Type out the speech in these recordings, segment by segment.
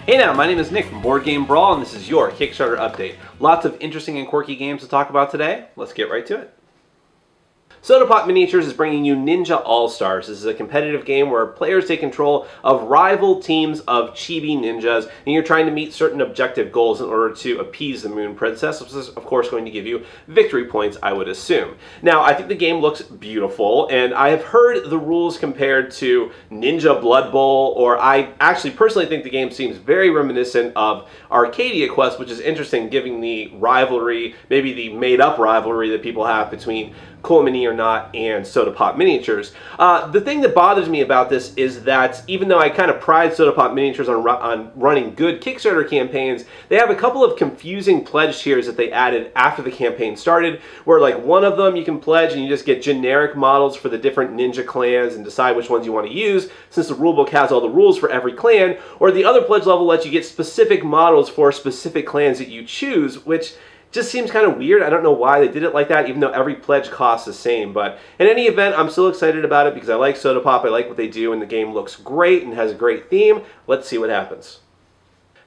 Hey now, my name is Nick from Board Game Brawl, and this is your Kickstarter update. Lots of interesting and quirky games to talk about today. Let's get right to it. Soda Pop Miniatures is bringing you Ninja All-Stars. This is a competitive game where players take control of rival teams of chibi ninjas, and you're trying to meet certain objective goals in order to appease the Moon Princess, which is, of course, going to give you victory points, I would assume. Now, I think the game looks beautiful, and I have heard the rules compared to Ninja Blood Bowl, or I actually personally think the game seems very reminiscent of Arcadia Quest, which is interesting, given the rivalry, maybe the made-up rivalry that people have between Cool Mini or Not and Soda Pop Miniatures. The thing that bothers me about this is that even though I kind of pride Soda Pop Miniatures on running good Kickstarter campaigns, they have a couple of confusing pledge tiers that they added after the campaign started, where like one of them you can pledge and you just get generic models for the different ninja clans and decide which ones you want to use, since the rulebook has all the rules for every clan, or the other pledge level lets you get specific models for specific clans that you choose, which just seems kind of weird. I don't know why they did it like that, even though every pledge costs the same. But in any event, I'm still excited about it because I like Soda Pop, I like what they do, and the game looks great and has a great theme. Let's see what happens.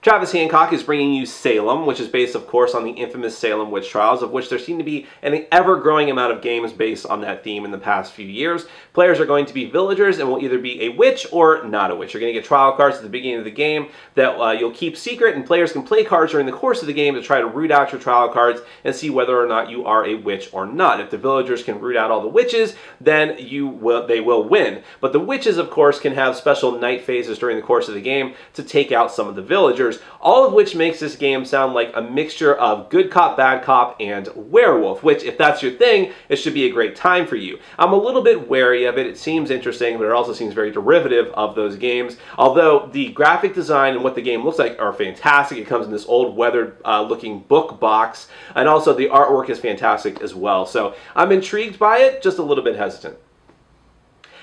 Travis Hancock is bringing you Salem, which is based, of course, on the infamous Salem witch trials, of which there seem to be an ever-growing amount of games based on that theme in the past few years. Players are going to be villagers and will either be a witch or not a witch. You're going to get trial cards at the beginning of the game that you'll keep secret, and players can play cards during the course of the game to try to root out your trial cards and see whether or not you are a witch or not. If the villagers can root out all the witches, then they will win. But the witches, of course, can have special night phases during the course of the game to take out some of the villagers. All of which makes this game sound like a mixture of good cop, bad cop, and werewolf, which, if that's your thing, it should be a great time for you. I'm a little bit wary of it. It seems interesting, but it also seems very derivative of those games. Although the graphic design and what the game looks like are fantastic. It comes in this old weathered looking book box, and also the artwork is fantastic as well. So I'm intrigued by it, just a little bit hesitant.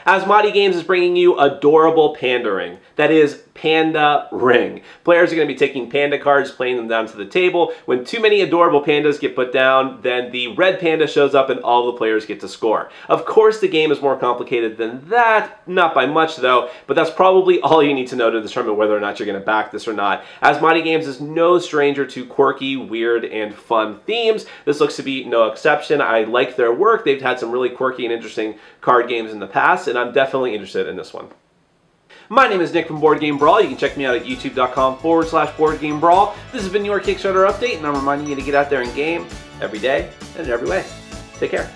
Asmati Games is bringing you Adorable Panda Ring. That is Panda Ring. Players are going to be taking panda cards, playing them down to the table. When too many adorable pandas get put down, then the red panda shows up and all the players get to score. Of course, the game is more complicated than that. Not by much, though, but that's probably all you need to know to determine whether or not you're going to back this or not. Asmati Games is no stranger to quirky, weird, and fun themes. This looks to be no exception. I like their work. They've had some really quirky and interesting card games in the past, and I'm definitely interested in this one. My name is Nick from Board Game Brawl. You can check me out at youtube.com/BoardGameBrawl. This has been your Kickstarter update, and I'm reminding you to get out there and game every day and in every way. Take care.